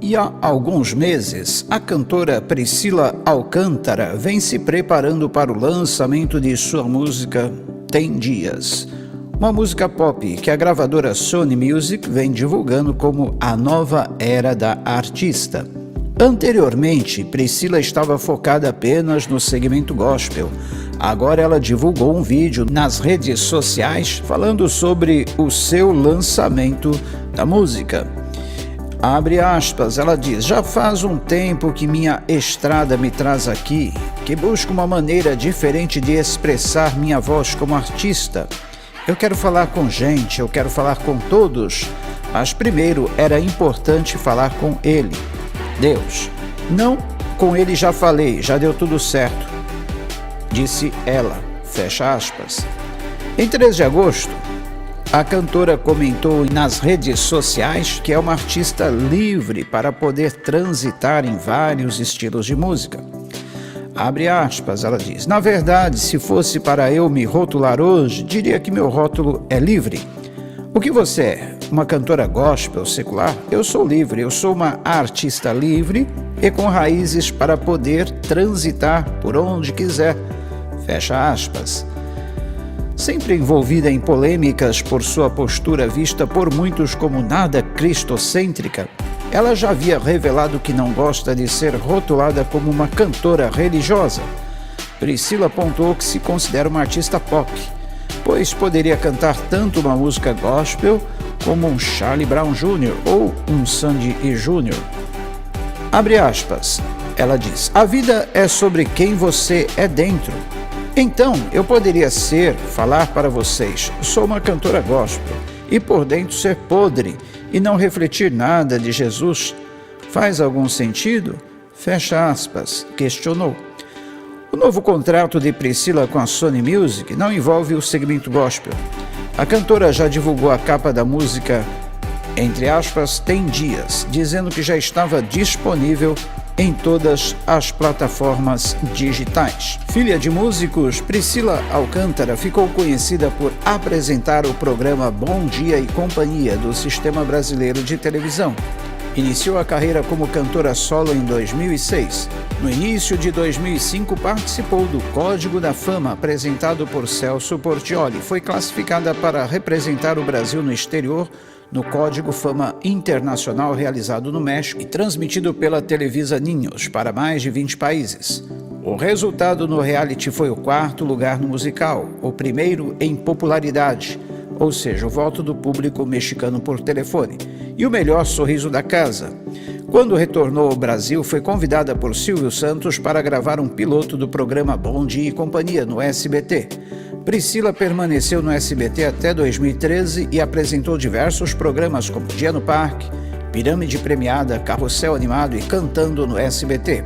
E há alguns meses, a cantora Priscila Alcântara vem se preparando para o lançamento de sua música Tem Dias. Uma música pop que a gravadora Sony Music vem divulgando como a nova era da artista. Anteriormente, Priscila estava focada apenas no segmento gospel. Agora ela divulgou um vídeo nas redes sociais falando sobre o seu lançamento da música. Abre aspas, ela diz: já faz um tempo que minha estrada me traz aqui, que busco uma maneira diferente de expressar minha voz como artista. Eu quero falar com gente, eu quero falar com todos, mas primeiro era importante falar com Ele, Deus. Não com Ele já falei, já deu tudo certo, disse ela, fecha aspas. Em 3 de agosto, a cantora comentou nas redes sociais que é uma artista livre para poder transitar em vários estilos de música. Abre aspas, ela diz: na verdade, se fosse para eu me rotular hoje, diria que meu rótulo é livre. O que você é? Uma cantora gospel secular? Eu sou livre, eu sou uma artista livre e com raízes para poder transitar por onde quiser. Fecha aspas. Sempre envolvida em polêmicas por sua postura vista por muitos como nada cristocêntrica, ela já havia revelado que não gosta de ser rotulada como uma cantora religiosa. Priscila pontuou que se considera uma artista pop, pois poderia cantar tanto uma música gospel como um Charlie Brown Jr. ou um Sandy E. Jr. Abre aspas, ela diz: a vida é sobre quem você é dentro. Então, eu poderia falar para vocês, sou uma cantora gospel, e por dentro ser podre e não refletir nada de Jesus. Faz algum sentido? Fecha aspas, questionou. O novo contrato de Priscila com a Sony Music não envolve o segmento gospel. A cantora já divulgou a capa da música, entre aspas, Tem Dias, dizendo que já estava disponível em todas as plataformas digitais. Filha de músicos, Priscila Alcântara ficou conhecida por apresentar o programa Bom Dia e Companhia do Sistema Brasileiro de Televisão. Iniciou a carreira como cantora solo em 2006. No início de 2005, participou do Código da Fama, apresentado por Celso Portiolli. Foi classificada para representar o Brasil no exterior no Código Fama Internacional realizado no México e transmitido pela Televisa Niños para mais de 20 países. O resultado no reality foi o 4º lugar no musical, o primeiro em popularidade, ou seja, o voto do público mexicano por telefone, e o melhor sorriso da casa. Quando retornou ao Brasil, foi convidada por Silvio Santos para gravar um piloto do programa Bom Dia e Companhia no SBT. Priscila permaneceu no SBT até 2013 e apresentou diversos programas como Dia no Parque, Pirâmide Premiada, Carrossel Animado e Cantando no SBT.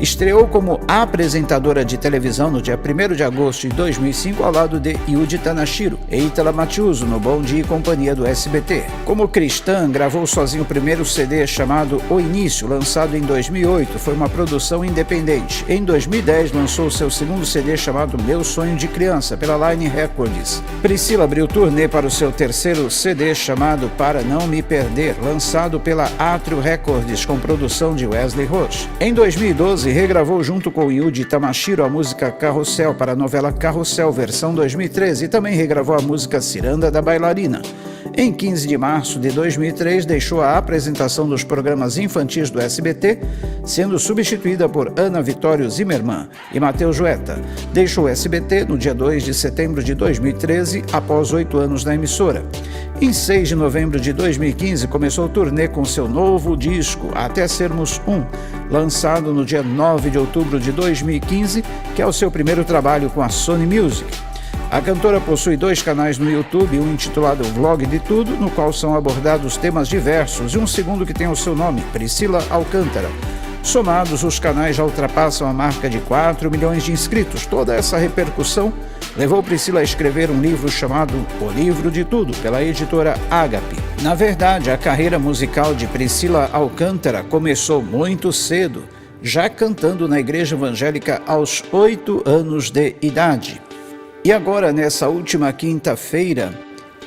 Estreou como apresentadora de televisão no dia 1º de agosto de 2005 ao lado de Yuji Tanashiro e Ítala Matiuso no Bom Dia e Companhia do SBT. Como cristã, gravou sozinho o primeiro CD chamado O Início, lançado em 2008. Foi uma produção independente. Em 2010, lançou seu segundo CD chamado Meu Sonho de Criança, pela Line Records. Priscila abriu turnê para o seu terceiro CD chamado Para Não Me Perder, lançado pela Atrio Records com produção de Wesley Roach. Em 2012, regravou junto com Yuji Tamashiro a música Carrossel para a novela Carrossel versão 2013 e também regravou a música Ciranda da Bailarina. Em 15 de março de 2003, deixou a apresentação dos programas infantis do SBT, sendo substituída por Ana Vitório Zimmermann e Matheus Jueta. Deixou o SBT no dia 2 de setembro de 2013, após 8 anos na emissora. Em 6 de novembro de 2015, começou o turnê com seu novo disco, Até Sermos Um, lançado no dia 9 de outubro de 2015, que é o seu primeiro trabalho com a Sony Music. A cantora possui 2 canais no YouTube, um intitulado Vlog de Tudo, no qual são abordados temas diversos, e um segundo que tem o seu nome, Priscila Alcântara. Somados, os canais já ultrapassam a marca de 4 milhões de inscritos. Toda essa repercussão levou Priscila a escrever um livro chamado O Livro de Tudo, pela editora Ágape. Na verdade, a carreira musical de Priscila Alcântara começou muito cedo, já cantando na igreja evangélica aos 8 anos de idade. E agora, nessa última quinta-feira,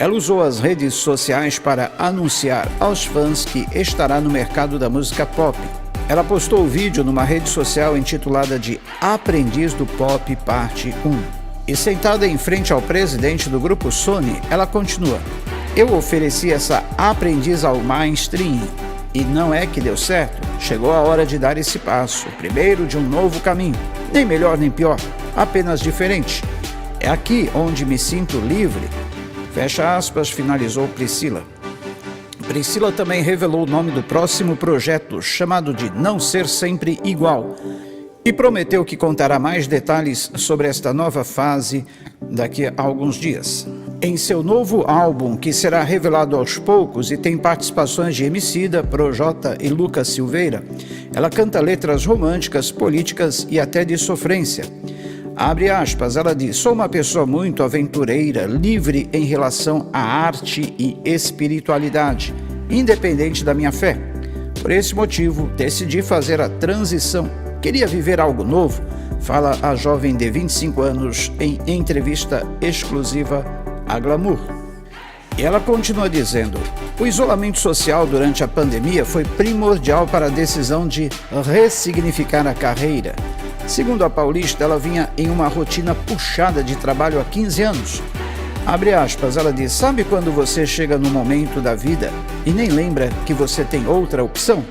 Ela usou as redes sociais para anunciar aos fãs que estará no mercado da música pop. Ela postou o vídeo numa rede social intitulada de Aprendiz do Pop Parte 1. E sentada em frente ao presidente do grupo Sony, ela continua: eu ofereci essa aprendiz ao mainstream e não é que deu certo. Chegou a hora de dar esse passo, o primeiro de um novo caminho. Nem melhor nem pior, apenas diferente. É aqui onde me sinto livre. Fecha aspas, finalizou Priscila. Priscila também revelou o nome do próximo projeto, chamado de Não Ser Sempre Igual, e prometeu que contará mais detalhes sobre esta nova fase daqui a alguns dias. Em seu novo álbum, que será revelado aos poucos e tem participações de Emicida, Projota e Lucas Silveira, ela canta letras românticas, políticas e até de sofrência. Abre aspas, ela diz: sou uma pessoa muito aventureira, livre em relação à arte e espiritualidade, independente da minha fé. Por esse motivo, decidi fazer a transição. Queria viver algo novo, fala a jovem de 25 anos em entrevista exclusiva à Glamour. E ela continua dizendo: o isolamento social durante a pandemia foi primordial para a decisão de ressignificar a carreira. Segundo a paulista, ela vinha em uma rotina puxada de trabalho há 15 anos. Abre aspas, ela diz: sabe quando você chega num momento da vida e nem lembra que você tem outra opção?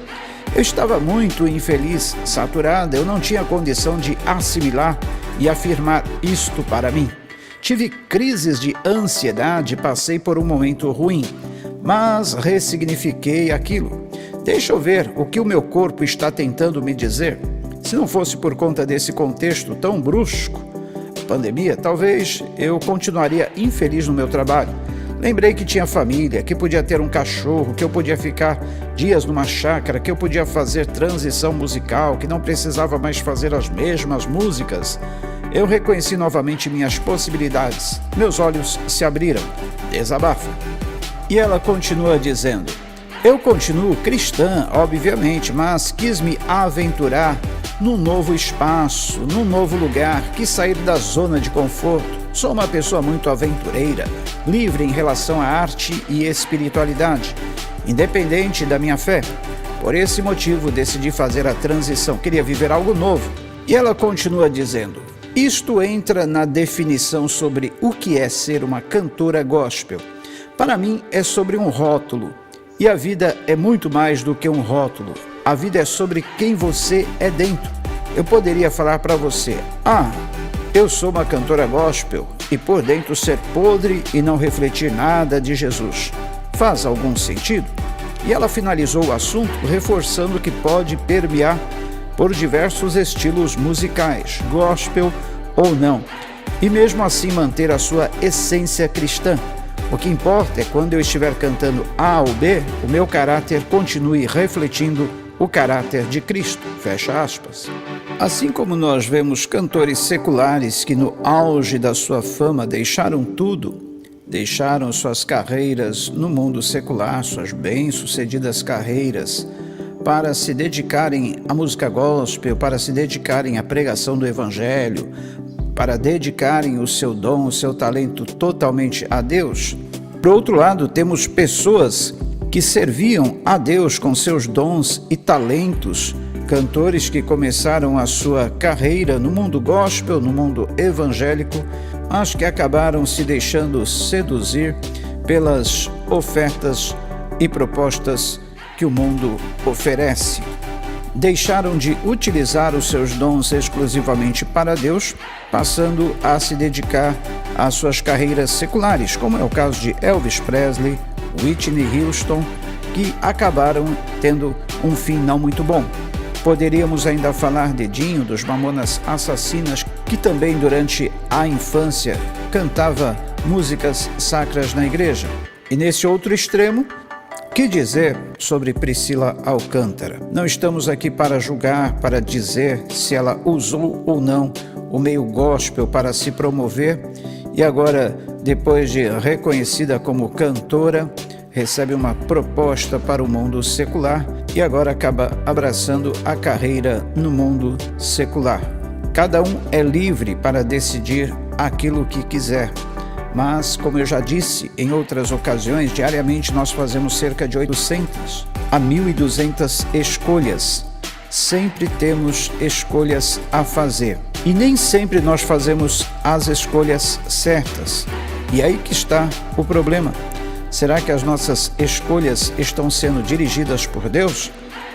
Eu estava muito infeliz, saturada, eu não tinha condição de assimilar e afirmar isto para mim. Tive crises de ansiedade, passei por um momento ruim, mas ressignifiquei aquilo. Deixa eu ver o que o meu corpo está tentando me dizer. Se não fosse por conta desse contexto tão brusco, pandemia, talvez eu continuaria infeliz no meu trabalho. Lembrei que tinha família, que podia ter um cachorro, que eu podia ficar dias numa chácara, que eu podia fazer transição musical, que não precisava mais fazer as mesmas músicas. Eu reconheci novamente minhas possibilidades. Meus olhos se abriram. Desabafa. E ela continua dizendo: eu continuo cristã, obviamente, mas quis me aventurar num novo espaço, num novo lugar, quis sair da zona de conforto. Sou uma pessoa muito aventureira, livre em relação à arte e espiritualidade, independente da minha fé. Por esse motivo, decidi fazer a transição, queria viver algo novo. E ela continua dizendo: isto entra na definição sobre o que é ser uma cantora gospel. Para mim, é sobre um rótulo. E a vida é muito mais do que um rótulo. A vida é sobre quem você é dentro. Eu poderia falar para você: eu sou uma cantora gospel, e por dentro ser podre e não refletir nada de Jesus. Faz algum sentido? E ela finalizou o assunto reforçando que pode permear por diversos estilos musicais, gospel ou não, e mesmo assim manter a sua essência cristã. O que importa é quando eu estiver cantando A ou B, o meu caráter continue refletindo o caráter de Cristo. Fecha aspas. Assim como nós vemos cantores seculares que no auge da sua fama deixaram tudo, deixaram suas carreiras no mundo secular, suas bem-sucedidas carreiras, para se dedicarem à música gospel, para se dedicarem à pregação do evangelho, para dedicarem o seu dom, o seu talento totalmente a Deus. Por outro lado, temos pessoas que serviam a Deus com seus dons e talentos, cantores que começaram a sua carreira no mundo gospel, no mundo evangélico, mas que acabaram se deixando seduzir pelas ofertas e propostas que o mundo oferece. Deixaram de utilizar os seus dons exclusivamente para Deus, passando a se dedicar às suas carreiras seculares, como é o caso de Elvis Presley, Whitney Houston, que acabaram tendo um fim não muito bom. Poderíamos ainda falar de Dinho, dos Mamonas Assassinas, que também durante a infância cantava músicas sacras na igreja. E nesse outro extremo, que dizer sobre Priscila Alcântara? Não estamos aqui para julgar, para dizer se ela usou ou não o meio gospel para se promover e agora, depois de reconhecida como cantora, recebe uma proposta para o mundo secular e agora acaba abraçando a carreira no mundo secular. Cada um é livre para decidir aquilo que quiser, Mas, como eu já disse em outras ocasiões, diariamente nós fazemos cerca de 800 a 1.200 escolhas. Sempre temos escolhas a fazer. E nem sempre nós fazemos as escolhas certas. E aí que está o problema. Será que as nossas escolhas estão sendo dirigidas por Deus?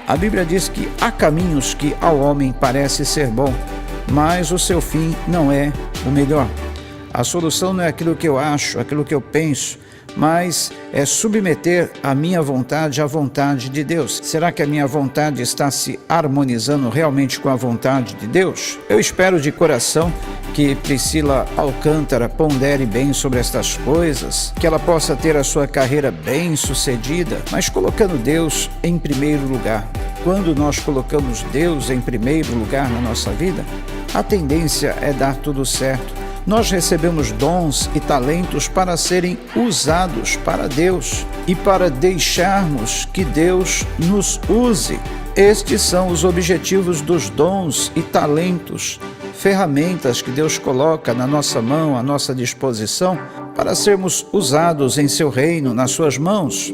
A Bíblia diz que há caminhos que ao homem parece ser bom, mas o seu fim não é o melhor. A solução não é aquilo que eu acho, aquilo que eu penso, mas é submeter a minha vontade à vontade de Deus. Será que a minha vontade está se harmonizando realmente com a vontade de Deus? Eu espero de coração que Priscila Alcântara pondere bem sobre estas coisas, que ela possa ter a sua carreira bem sucedida, mas colocando Deus em primeiro lugar. Quando nós colocamos Deus em primeiro lugar na nossa vida, a tendência é dar tudo certo. Nós recebemos dons e talentos para serem usados para Deus e para deixarmos que Deus nos use. Estes são os objetivos dos dons e talentos, ferramentas que Deus coloca na nossa mão, à nossa disposição, para sermos usados em seu reino, nas suas mãos.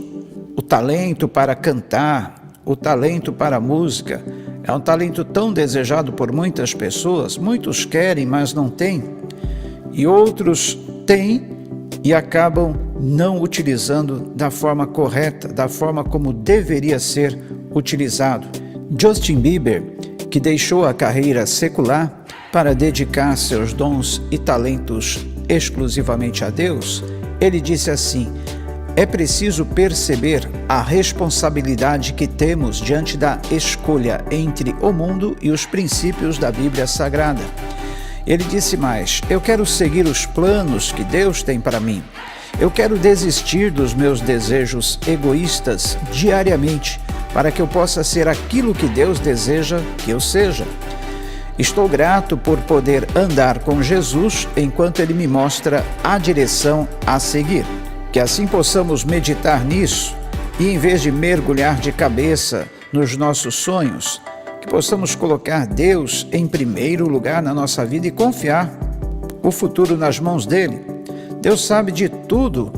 O talento para cantar, o talento para a música, é um talento tão desejado por muitas pessoas. Muitos querem, mas não têm. E outros têm e acabam não utilizando da forma correta, da forma como deveria ser utilizado. Justin Bieber, que deixou a carreira secular para dedicar seus dons e talentos exclusivamente a Deus, ele disse assim: é preciso perceber a responsabilidade que temos diante da escolha entre o mundo e os princípios da Bíblia Sagrada. Ele disse mais: eu quero seguir os planos que Deus tem para mim. Eu quero desistir dos meus desejos egoístas diariamente, para que eu possa ser aquilo que Deus deseja que eu seja. Estou grato por poder andar com Jesus enquanto Ele me mostra a direção a seguir. Que assim possamos meditar nisso e, em vez de mergulhar de cabeça nos nossos sonhos, que possamos colocar Deus em primeiro lugar na nossa vida e confiar o futuro nas mãos dEle. Deus sabe de tudo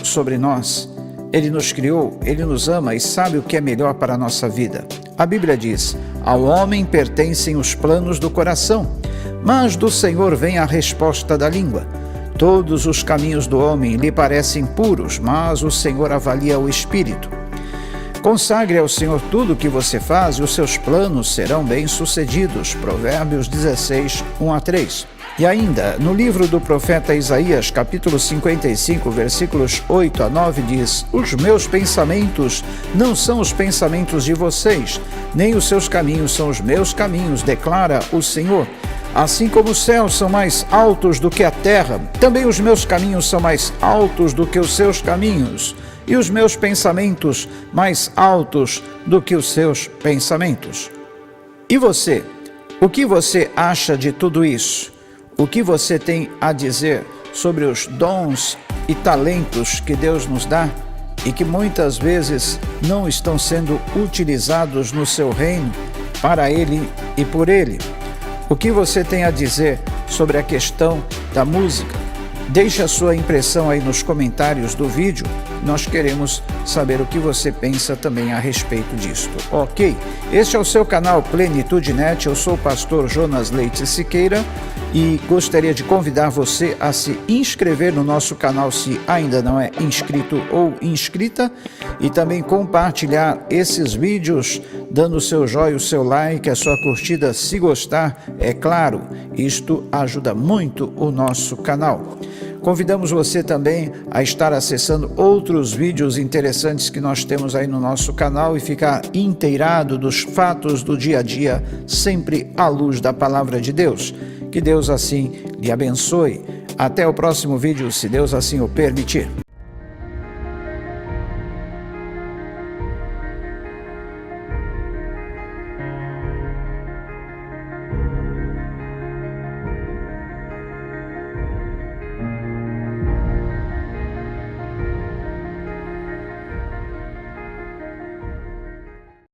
sobre nós. Ele nos criou, Ele nos ama e sabe o que é melhor para a nossa vida. A Bíblia diz: ao homem pertencem os planos do coração, mas do Senhor vem a resposta da língua. Todos os caminhos do homem lhe parecem puros, mas o Senhor avalia o espírito. Consagre ao Senhor tudo o que você faz e os seus planos serão bem-sucedidos. Provérbios 16, 1-3. E ainda, no livro do profeta Isaías, capítulo 55, versículos 8-9, diz: os meus pensamentos não são os pensamentos de vocês, nem os seus caminhos são os meus caminhos, declara o Senhor. Assim como os céus são mais altos do que a terra, também os meus caminhos são mais altos do que os seus caminhos, e os meus pensamentos mais altos do que os seus pensamentos. E você? O que você acha de tudo isso? O que você tem a dizer sobre os dons e talentos que Deus nos dá e que muitas vezes não estão sendo utilizados no seu reino, para Ele e por Ele? O que você tem a dizer sobre a questão da música? Deixe a sua impressão aí nos comentários do vídeo. Nós queremos saber o que você pensa também a respeito disto, ok? Este é o seu canal Plenitude Net. Eu sou o pastor Jonas Leite Siqueira e gostaria de convidar você a se inscrever no nosso canal se ainda não é inscrito ou inscrita, e também compartilhar esses vídeos dando o seu joinha, o seu like, a sua curtida se gostar, é claro. Isto ajuda muito o nosso canal. Convidamos você também a estar acessando outros vídeos interessantes que nós temos aí no nosso canal e ficar inteirado dos fatos do dia a dia, sempre à luz da palavra de Deus. Que Deus assim lhe abençoe. Até o próximo vídeo, se Deus assim o permitir.